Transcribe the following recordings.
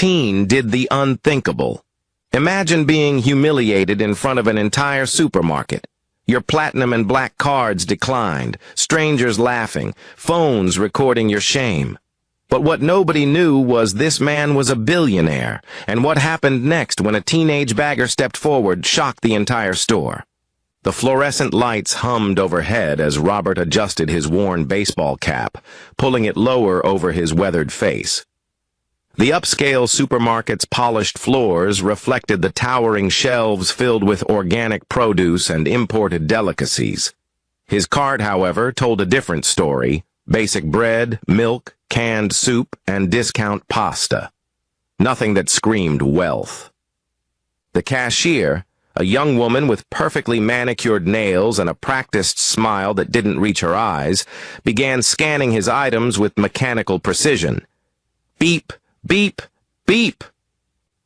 teen did the unthinkable. Imagine being humiliated in front of an entire supermarket. Your platinum and black cards declined, strangers laughing, phones recording your shame. But what nobody knew was this man was a billionaire, and what happened next when a teenage bagger stepped forward shocked the entire store. The fluorescent lights hummed overhead as Robert adjusted his worn baseball cap, pulling it lower over his weathered face. The upscale supermarket's polished floors reflected the towering shelves filled with organic produce and imported delicacies. His cart, however, told a different story: basic bread, milk, canned soup, and discount pasta. Nothing that screamed wealth. The cashier, a young woman with perfectly manicured nails and a practiced smile that didn't reach her eyes, began scanning his items with mechanical precision. Beep, beep, beep.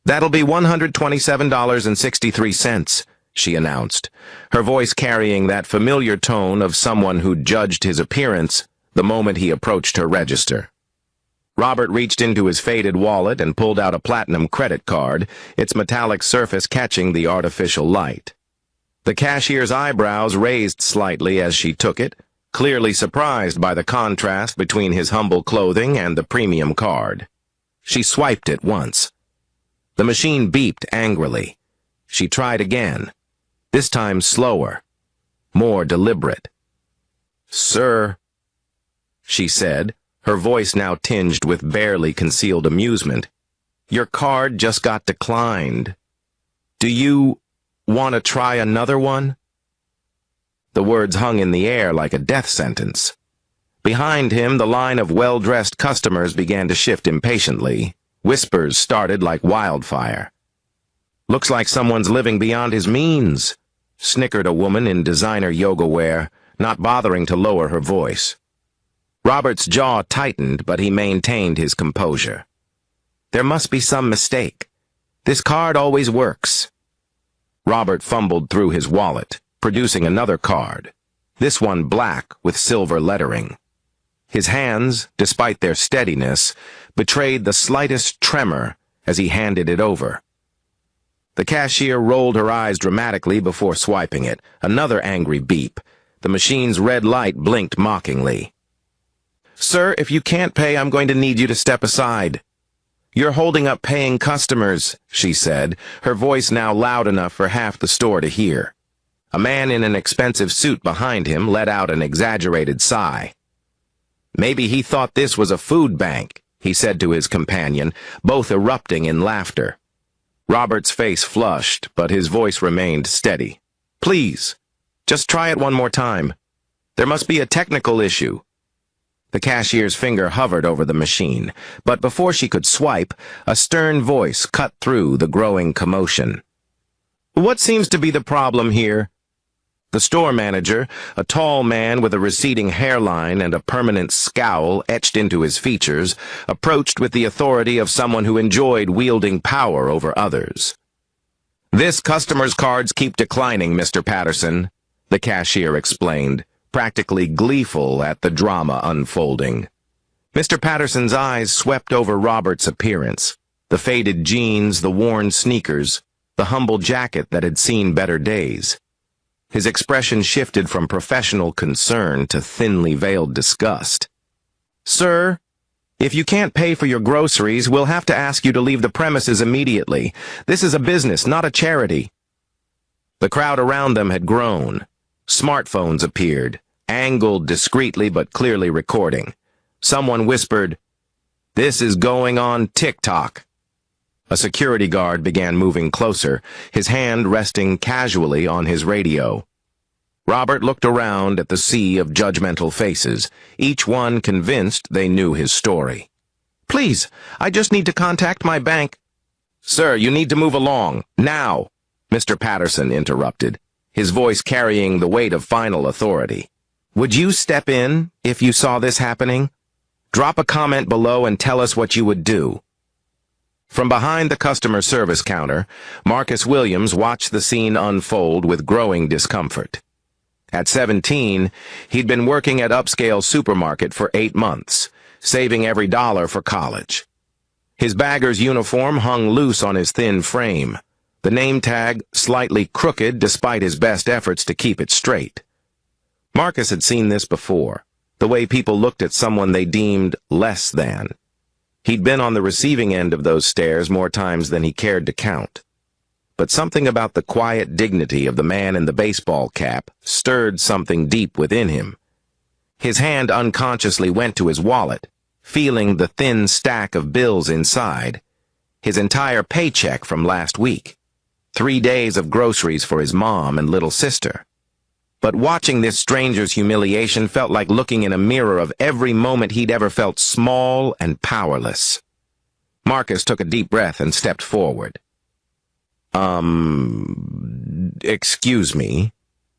"That'll be $127.63, she announced, her voice carrying that familiar tone of someone who judged his appearance the moment he approached her register. Robert reached into his faded wallet and pulled out a platinum credit card, its metallic surface catching the artificial light. The cashier's eyebrows raised slightly as she took it, clearly surprised by the contrast between his humble clothing and the premium card. She swiped it once. The machine beeped angrily. She tried again, this time slower, more deliberate. "Sir," she said, her voice now tinged with barely concealed amusement, "your card just got declined. Do you want to try another one?" The words hung in the air like a death sentence. Behind him, the line of well-dressed customers began to shift impatiently. Whispers started like wildfire. "Looks like someone's living beyond his means," snickered a woman in designer yoga wear, not bothering to lower her voice. Robert's jaw tightened, but he maintained his composure. "There must be some mistake. This card always works." Robert fumbled through his wallet, producing another card, this one black with silver lettering. His hands, despite their steadiness, betrayed the slightest tremor as he handed it over. The cashier rolled her eyes dramatically before swiping it. Another angry beep. The machine's red light blinked mockingly. "Sir, if you can't pay, I'm going to need you to step aside." "You're holding up paying customers," she said, her voice now loud enough for half the store to hear. A man in an expensive suit behind him let out an exaggerated sigh. "Maybe he thought this was a food bank," he said to his companion, both erupting in laughter. Robert's face flushed, but his voice remained steady. "Please, just try it one more time. There must be a technical issue." The cashier's finger hovered over the machine, but before she could swipe, a stern voice cut through the growing commotion. "What seems to be the problem here?" The store manager, a tall man with a receding hairline and a permanent scowl etched into his features, approached with the authority of someone who enjoyed wielding power over others. "This customer's cards keep declining, Mr. Patterson," the cashier explained, practically gleeful at the drama unfolding. Mr. Patterson's eyes swept over Robert's appearance, the faded jeans, the worn sneakers, the humble jacket that had seen better days. His expression shifted from professional concern to thinly veiled disgust. "Sir, if you can't pay for your groceries, we'll have to ask you to leave the premises immediately. This is a business, not a charity." The crowd around them had grown. Smartphones appeared, angled discreetly but clearly recording. Someone whispered, "This is going on TikTok." A security guard began moving closer, his hand resting casually on his radio. Robert looked around at the sea of judgmental faces, each one convinced they knew his story. "Please, I just need to contact my bank." "Sir, you need to move along, now," Mr. Patterson interrupted, his voice carrying the weight of final authority. "Would you step in if you saw this happening? Drop a comment below and tell us what you would do." From behind the customer service counter, Marcus Williams watched the scene unfold with growing discomfort. At 17, he'd been working at upscale supermarket for 8 months, saving every dollar for college. His bagger's uniform hung loose on his thin frame, the name tag slightly crooked despite his best efforts to keep it straight. Marcus had seen this before, the way people looked at someone they deemed less than. He'd been on the receiving end of those stares more times than he cared to count. But something about the quiet dignity of the man in the baseball cap stirred something deep within him. His hand unconsciously went to his wallet, feeling the thin stack of bills inside. His entire paycheck from last week. 3 days of groceries for his mom and little sister. But watching this stranger's humiliation felt like looking in a mirror of every moment he'd ever felt small and powerless. Marcus took a deep breath and stepped forward. Excuse me."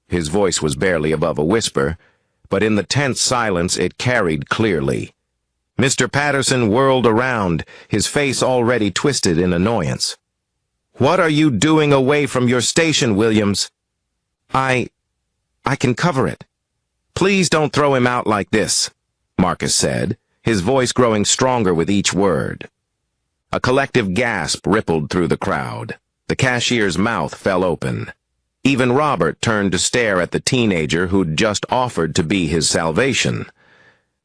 His voice was barely above a whisper, but in the tense silence it carried clearly. Mr. Patterson whirled around, his face already twisted in annoyance. "What are you doing away from your station, Williams?" I can cover it." "Please don't throw him out like this," Marcus said, his voice growing stronger with each word. A collective gasp rippled through the crowd. The cashier's mouth fell open. Even Robert turned to stare at the teenager who'd just offered to be his salvation.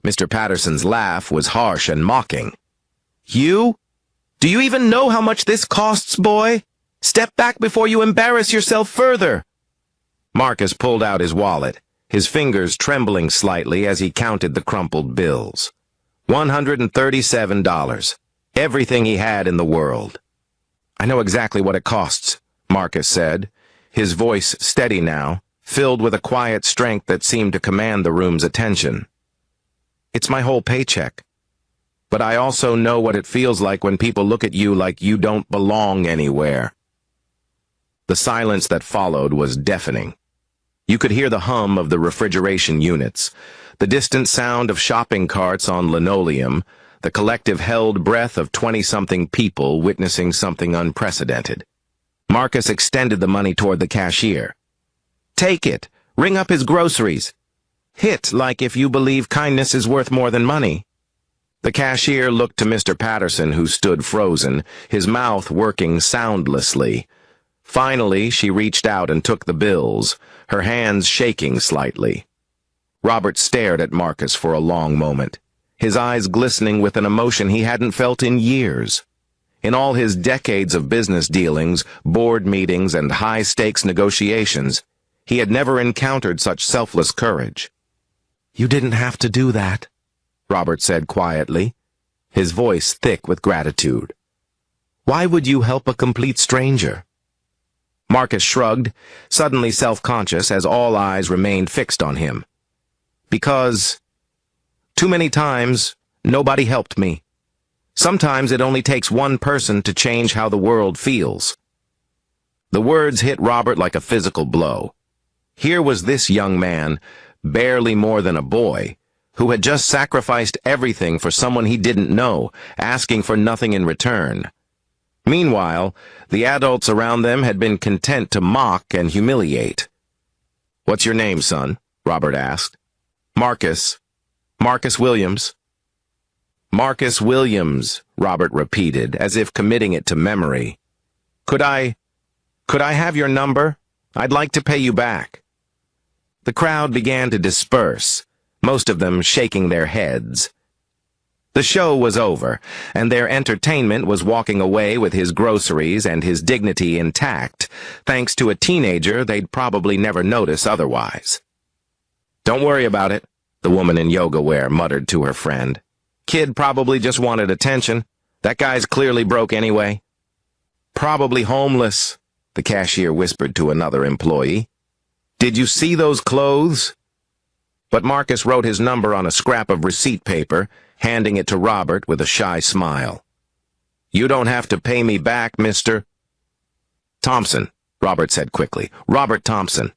Mr. Patterson's laugh was harsh and mocking. "You? Do you even know how much this costs, boy? Step back before you embarrass yourself further." Marcus pulled out his wallet, his fingers trembling slightly as he counted the crumpled bills. $137. Everything he had in the world. "I know exactly what it costs," Marcus said, his voice steady now, filled with a quiet strength that seemed to command the room's attention. "It's my whole paycheck. But I also know what it feels like when people look at you like you don't belong anywhere." The silence that followed was deafening. You could hear the hum of the refrigeration units, the distant sound of shopping carts on linoleum, the collective held breath of 20-something people witnessing something unprecedented. Marcus extended the money toward the cashier. "Take it. Ring up his groceries. Hit like if you believe kindness is worth more than money." The cashier looked to Mr. Patterson, who stood frozen, his mouth working soundlessly. Finally, she reached out and took the bills, her hands shaking slightly. Robert stared at Marcus for a long moment, his eyes glistening with an emotion he hadn't felt in years. In all his decades of business dealings, board meetings, and high-stakes negotiations, he had never encountered such selfless courage. "You didn't have to do that," Robert said quietly, his voice thick with gratitude. "Why would you help a complete stranger?" Marcus shrugged, suddenly self-conscious as all eyes remained fixed on him. "Because too many times, nobody helped me. Sometimes it only takes one person to change how the world feels." The words hit Robert like a physical blow. Here was this young man, barely more than a boy, who had just sacrificed everything for someone he didn't know, asking for nothing in return. Meanwhile, the adults around them had been content to mock and humiliate. "What's your name, son?" Robert asked. "Marcus. Marcus Williams." "Marcus Williams," Robert repeated, as if committing it to memory. Could I have your number? I'd like to pay you back." The crowd began to disperse, most of them shaking their heads. The show was over, and their entertainment was walking away with his groceries and his dignity intact, thanks to a teenager they'd probably never notice otherwise. "Don't worry about it," the woman in yoga wear muttered to her friend. "Kid probably just wanted attention. That guy's clearly broke anyway." "Probably homeless," the cashier whispered to another employee. "Did you see those clothes?" But Marcus wrote his number on a scrap of receipt paper, handing it to Robert with a shy smile. "You don't have to pay me back, Mr. Thompson," Robert said quickly. "Robert Thompson."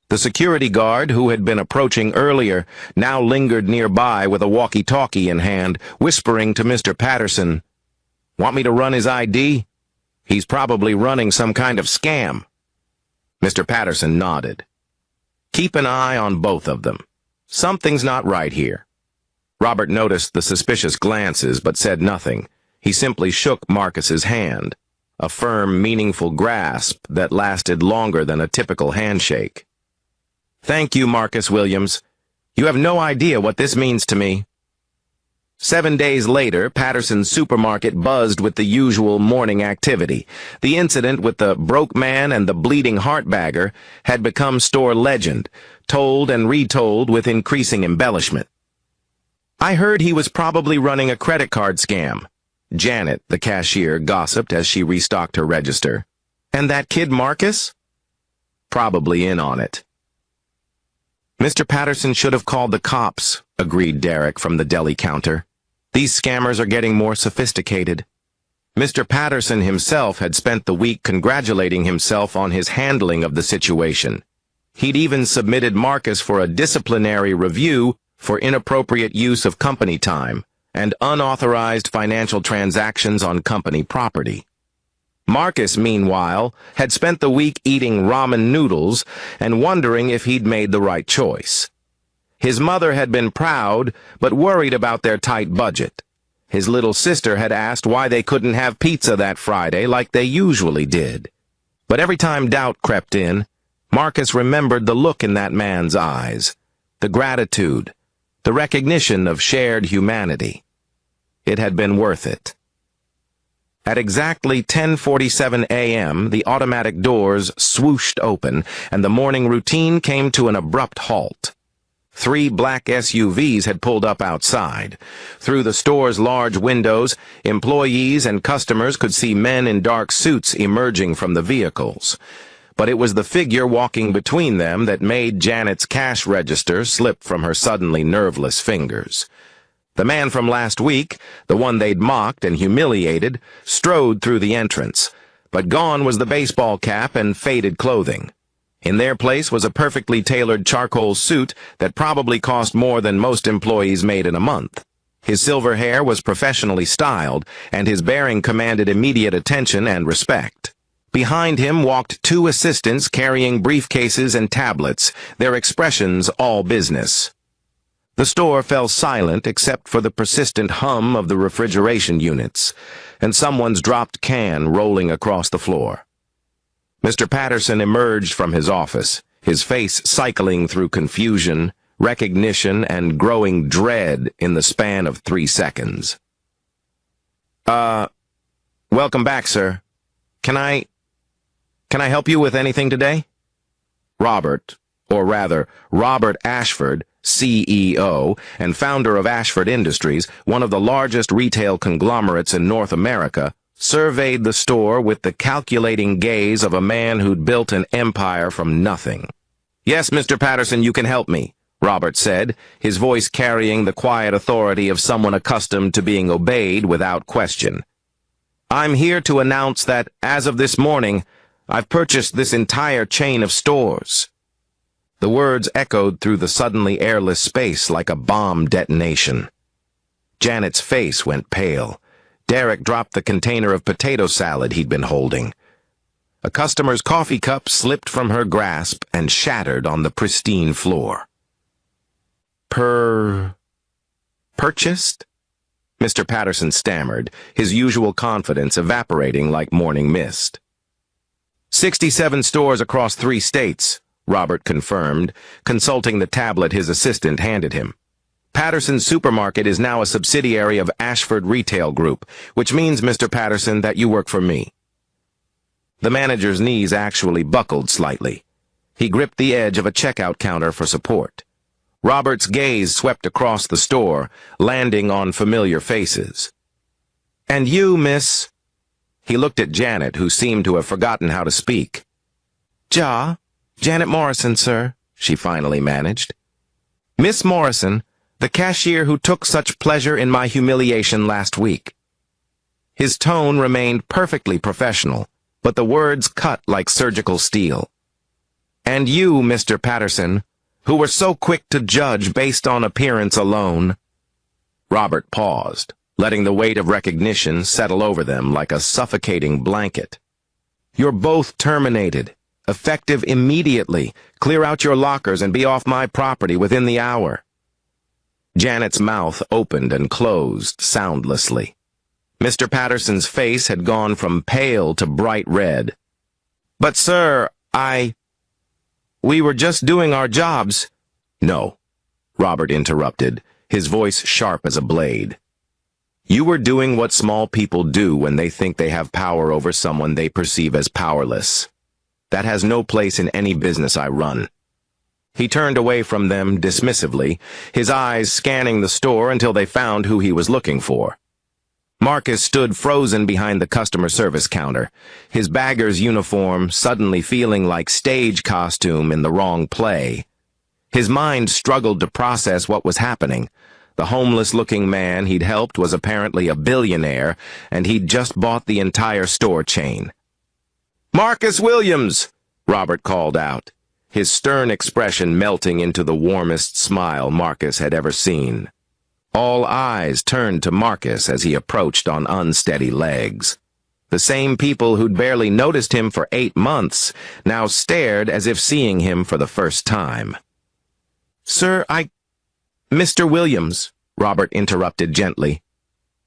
The security guard, who had been approaching earlier, now lingered nearby with a walkie-talkie in hand, whispering to Mr. Patterson, "Want me to run his ID? He's probably running some kind of scam." Mr. Patterson nodded. "Keep an eye on both of them. Something's not right here." Robert noticed the suspicious glances but said nothing, He simply shook Marcus's hand, a firm, meaningful grasp that lasted longer than a typical handshake. "Thank you, Marcus Williams. You have no idea what this means to me." 7 days later, Patterson's supermarket buzzed with the usual morning activity. The incident with the broke man and the bleeding heart bagger had become store legend, told and retold with increasing embellishment. "I heard he was probably running a credit card scam," Janet, the cashier, gossiped as she restocked her register. "And that kid Marcus? Probably in on it." "Mr. Patterson should have called the cops," agreed Derek from the deli counter. "These scammers are getting more sophisticated." Mr. Patterson himself had spent the week congratulating himself on his handling of the situation. He'd even submitted Marcus for a disciplinary review for inappropriate use of company time and unauthorized financial transactions on company property. Marcus, meanwhile, had spent the week eating ramen noodles and wondering if he'd made the right choice. His mother had been proud, but worried about their tight budget. His little sister had asked why they couldn't have pizza that Friday like they usually did. But every time doubt crept in, Marcus remembered the look in that man's eyes, the gratitude, the recognition of shared humanity. It had been worth it. At exactly 10:47 a.m., the automatic doors swooshed open, and the morning routine came to an abrupt halt. 3 black SUVs had pulled up outside. Through the store's large windows, employees and customers could see men in dark suits emerging from the vehicles. But it was the figure walking between them that made Janet's cash register slip from her suddenly nerveless fingers. The man from last week, the one they'd mocked and humiliated, strode through the entrance, but gone was the baseball cap and faded clothing. In their place was a perfectly tailored charcoal suit that probably cost more than most employees made in a month. His silver hair was professionally styled, and his bearing commanded immediate attention and respect. Behind him walked 2 assistants carrying briefcases and tablets, their expressions all business. The store fell silent except for the persistent hum of the refrigeration units, and someone's dropped can rolling across the floor. Mr. Patterson emerged from his office, his face cycling through confusion, recognition, and growing dread in the span of 3 seconds. Welcome back, sir. Can I help you with anything today?" Robert, or rather, Robert Ashford, CEO and founder of Ashford Industries, one of the largest retail conglomerates in North America, surveyed the store with the calculating gaze of a man who'd built an empire from nothing. "Yes, Mr. Patterson, you can help me," Robert said, his voice carrying the quiet authority of someone accustomed to being obeyed without question. "I'm here to announce that, as of this morning, I've purchased this entire chain of stores." The words echoed through the suddenly airless space like a bomb detonation. Janet's face went pale. Derek dropped the container of potato salad he'd been holding. A customer's coffee cup slipped from her grasp and shattered on the pristine floor. Purchased? Mr. Patterson stammered, his usual confidence evaporating like morning mist. 67 stores across 3 states, Robert confirmed, consulting the tablet his assistant handed him. Patterson's Supermarket is now a subsidiary of Ashford Retail Group, which means, Mr. Patterson, that you work for me. The manager's knees actually buckled slightly. He gripped the edge of a checkout counter for support. Robert's gaze swept across the store, landing on familiar faces. "And you, miss?" He looked at Janet, who seemed to have forgotten how to speak. Janet Morrison, sir," she finally managed. "Miss Morrison, the cashier who took such pleasure in my humiliation last week." His tone remained perfectly professional, but the words cut like surgical steel. "And you, Mr. Patterson, who were so quick to judge based on appearance alone." Robert paused, letting the weight of recognition settle over them like a suffocating blanket. "You're both terminated, effective immediately. Clear out your lockers and be off my property within the hour." Janet's mouth opened and closed soundlessly. Mr. Patterson's face had gone from pale to bright red. "But, sir, we were just doing our jobs." "No," Robert interrupted, his voice sharp as a blade. "You were doing what small people do when they think they have power over someone they perceive as powerless. That has no place in any business I run." He turned away from them dismissively, his eyes scanning the store until they found who he was looking for. Marcus stood frozen behind the customer service counter, his bagger's uniform suddenly feeling like stage costume in the wrong play. His mind struggled to process what was happening. The homeless-looking man he'd helped was apparently a billionaire, and he'd just bought the entire store chain. "Marcus Williams!" Robert called out, his stern expression melting into the warmest smile Marcus had ever seen. All eyes turned to Marcus as he approached on unsteady legs. The same people who'd barely noticed him for 8 months now stared as if seeing him for the first time. "Sir, Mr. Williams," Robert interrupted gently.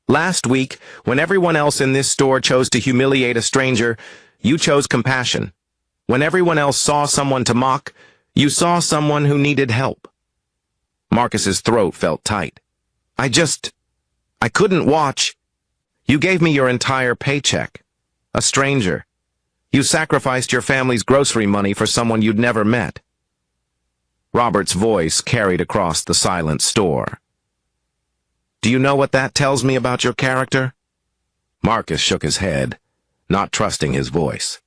"Last week, when everyone else in this store chose to humiliate a stranger, you chose compassion. When everyone else saw someone to mock, you saw someone who needed help." Marcus's throat felt tight. I couldn't watch. You gave me your entire paycheck. A stranger. You sacrificed your family's grocery money for someone you'd never met." Robert's voice carried across the silent store. "Do you know what that tells me about your character?" Marcus shook his head, not trusting his voice.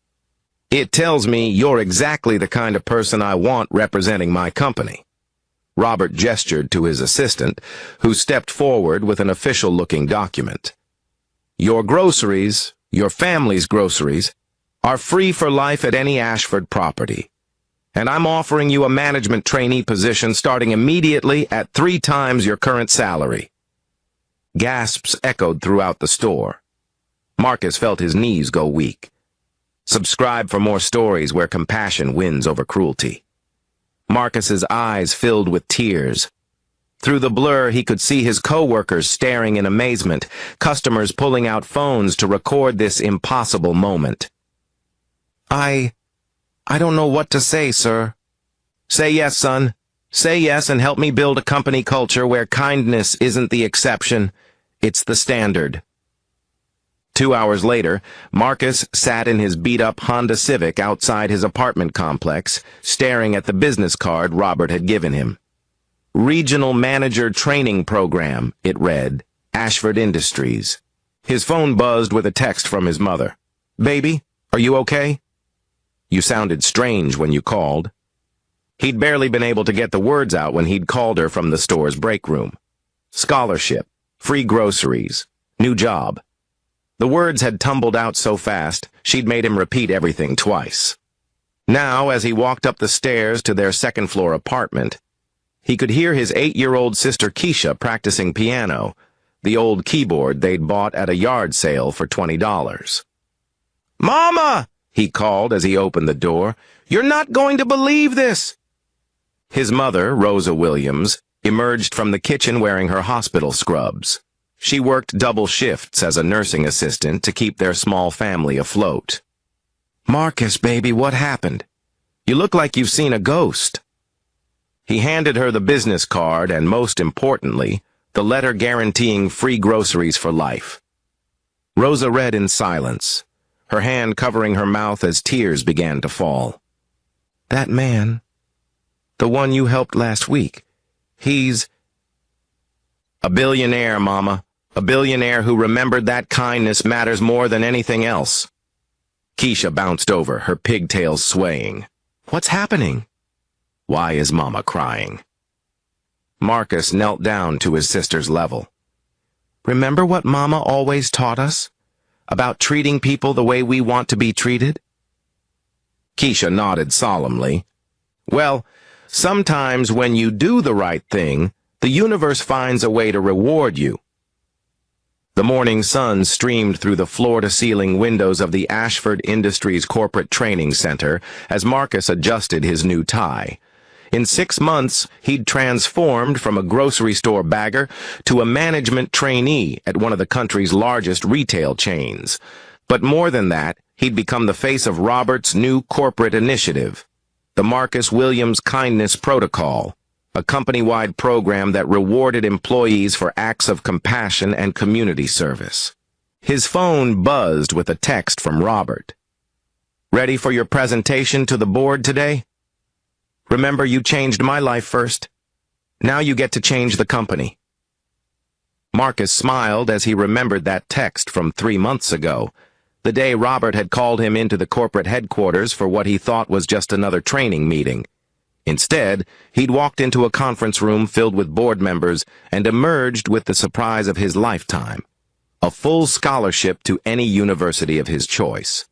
"It tells me you're exactly the kind of person I want representing my company." Robert gestured to his assistant, who stepped forward with an official-looking document. "Your groceries, your family's groceries, are free for life at any Ashford property. And I'm offering you a management trainee position starting immediately at 3 times your current salary." Gasps echoed throughout the store. Marcus felt his knees go weak. Subscribe for more stories where compassion wins over cruelty. Marcus's eyes filled with tears. Through the blur, he could see his co-workers staring in amazement, customers pulling out phones to record this impossible moment. I don't know what to say, sir." "Say yes, son. Say yes and help me build a company culture where kindness isn't the exception, it's the standard." 2 hours later, Marcus sat in his beat-up Honda Civic outside his apartment complex, staring at the business card Robert had given him. "Regional Manager Training Program," it read, "Ashford Industries." His phone buzzed with a text from his mother. "Baby, are you okay? You sounded strange when you called." He'd barely been able to get the words out when he'd called her from the store's break room. Scholarship, free groceries, new job. The words had tumbled out so fast, she'd made him repeat everything twice. Now, as he walked up the stairs to their second-floor apartment, he could hear his 8-year-old sister Keisha practicing piano, the old keyboard they'd bought at a yard sale for $20. "Mama!" he called as he opened the door. "You're not going to believe this!" His mother, Rosa Williams, emerged from the kitchen wearing her hospital scrubs. She worked double shifts as a nursing assistant to keep their small family afloat. "Marcus, baby, what happened? You look like you've seen a ghost." He handed her the business card and, most importantly, the letter guaranteeing free groceries for life. Rosa read in silence, her hand covering her mouth as tears began to fall. "That man, the one you helped last week, he's a billionaire, Mama. A billionaire who remembered that kindness matters more than anything else." Keisha bounced over, her pigtails swaying. "What's happening? Why is Mama crying?" Marcus knelt down to his sister's level. "Remember what Mama always taught us? About treating people the way we want to be treated?" Keisha nodded solemnly. "Well, sometimes when you do the right thing, the universe finds a way to reward you." The morning sun streamed through the floor-to-ceiling windows of the Ashford Industries Corporate Training Center as Marcus adjusted his new tie. In 6 months, he'd transformed from a grocery store bagger to a management trainee at one of the country's largest retail chains. But more than that, he'd become the face of Robert's new corporate initiative, the Marcus Williams Kindness Protocol, a company-wide program that rewarded employees for acts of compassion and community service. His phone buzzed with a text from Robert. "Ready for your presentation to the board today? Remember, you changed my life first. Now you get to change the company." Marcus smiled as he remembered that text from 3 months ago, the day Robert had called him into the corporate headquarters for what he thought was just another training meeting. Instead, he'd walked into a conference room filled with board members and emerged with the surprise of his lifetime, a full scholarship to any university of his choice.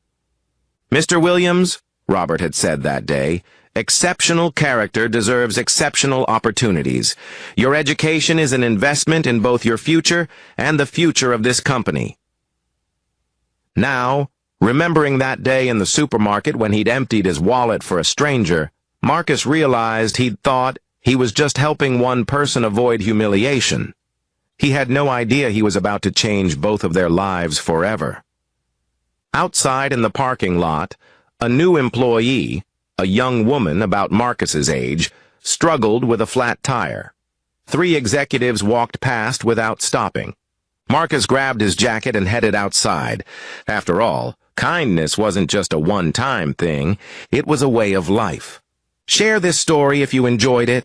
"Mr. Williams," Robert had said that day, "exceptional character deserves exceptional opportunities. Your education is an investment in both your future and the future of this company." Now, remembering that day in the supermarket when he'd emptied his wallet for a stranger, Marcus realized he'd thought he was just helping one person avoid humiliation. He had no idea he was about to change both of their lives forever. Outside in the parking lot, a new employee, a young woman about Marcus's age, struggled with a flat tire. 3 executives walked past without stopping. Marcus grabbed his jacket and headed outside. After all, kindness wasn't just a one-time thing, it was a way of life. Share this story if you enjoyed it.